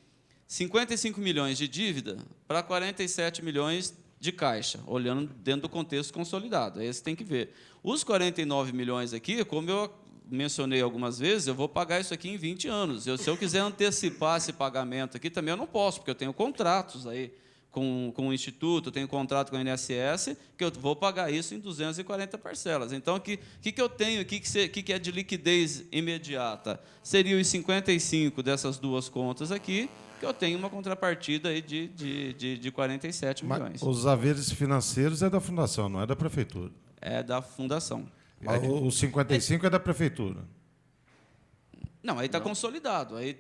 55 milhões de dívida para 47 milhões de caixa, olhando dentro do contexto consolidado. Esse tem que ver. Os 49 milhões aqui, como eu mencionei algumas vezes, eu vou pagar isso aqui em 20 anos. Se eu quiser antecipar esse pagamento aqui, também eu não posso, porque eu tenho contratos aí com o Instituto, tenho contrato com o INSS, que eu vou pagar isso em 240 parcelas. Então, o que eu tenho aqui que é de liquidez imediata? Seria os 55 dessas duas contas aqui, que eu tenho uma contrapartida aí de 47 milhões. Mas os haveres financeiros é da fundação, não é da prefeitura. É da fundação. Mas os 55 é da prefeitura. Não, aí está consolidado. Aí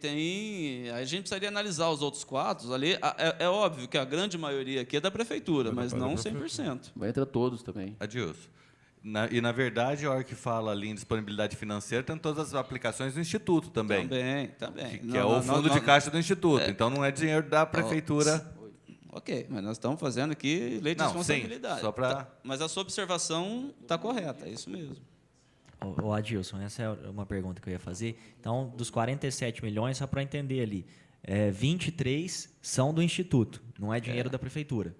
a gente precisaria analisar os outros quadros ali. É óbvio que a grande maioria aqui é da prefeitura, mas não 100%. Vai entrar todos também. Adilson. Na verdade, a hora que fala ali em disponibilidade financeira, tem todas as aplicações do Instituto também. Também. Que é o fundo de caixa do Instituto. Então, não é dinheiro da prefeitura. Ok, mas nós estamos fazendo aqui lei de Não, responsabilidade. sim, só pra... Mas a sua observação está correta, é isso mesmo. Ô Adilson, essa é uma pergunta que eu ia fazer. Então, dos 47 milhões, só para entender ali, 23 são do Instituto, não é dinheiro da prefeitura.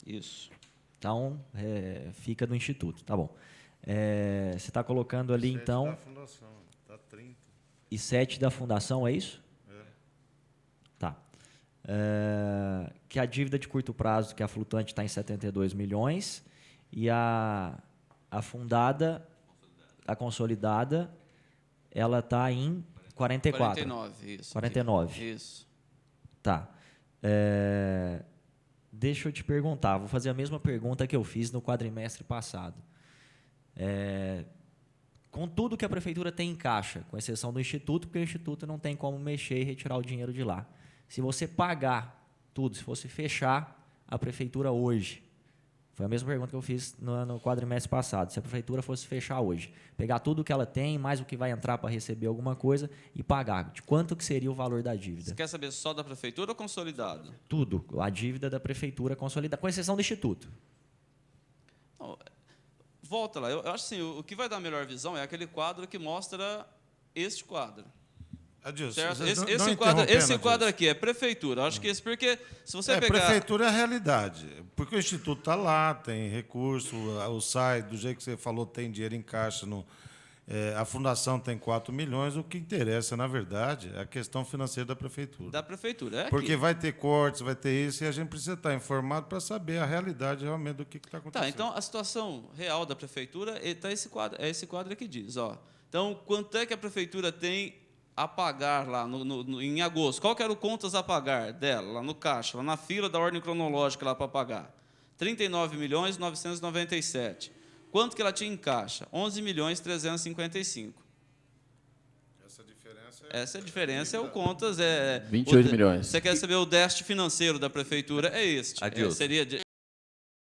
Isso. Então, fica do Instituto, tá bom. Você está colocando ali, então... Da fundação, tá 30. E 7 da fundação, é isso? Tá. Que a dívida de curto prazo, que é a flutuante, está em 72 milhões, e a fundada... A consolidada, ela está em 44. 49, isso. 49. Isso. Tá. Deixa eu te perguntar, vou fazer a mesma pergunta que eu fiz no quadrimestre passado. Com tudo que a prefeitura tem em caixa, com exceção do Instituto, porque o Instituto não tem como mexer e retirar o dinheiro de lá. Se você pagar tudo, se fosse fechar a prefeitura hoje, foi a mesma pergunta que eu fiz no quadrimestre passado. Se a prefeitura fosse fechar hoje, pegar tudo que ela tem, mais o que vai entrar para receber alguma coisa e pagar, de quanto que seria o valor da dívida? Você quer saber só da prefeitura ou consolidado? Tudo. A dívida da prefeitura consolidada, com exceção do Instituto. Não, volta lá. Eu acho assim, o que vai dar a melhor visão é aquele quadro que mostra este quadro. Adilson, Certo? não Esse quadro aqui é prefeitura. Eu acho que esse, porque se você pegar... Prefeitura é a realidade. Porque o Instituto está lá, tem recurso, o SAI, do jeito que você falou, tem dinheiro em caixa. A fundação tem 4 milhões. O que interessa, na verdade, é a questão financeira da prefeitura. Da prefeitura, é Porque aqui. vai ter cortes, vai ter isso, e a gente precisa estar informado para saber a realidade realmente do que está acontecendo. Tá, então a situação real da prefeitura tá esse quadro que diz. Ó. Então, quanto é que a prefeitura tem a pagar lá em agosto? Qual que era o contas a pagar dela, lá no caixa, lá na fila da ordem cronológica lá para pagar? 39.997. Quanto que ela tinha em caixa? 11.355. Essa diferença é o contas. 28 milhões. Você quer saber o déficit financeiro da prefeitura? É este. Adilson. Seria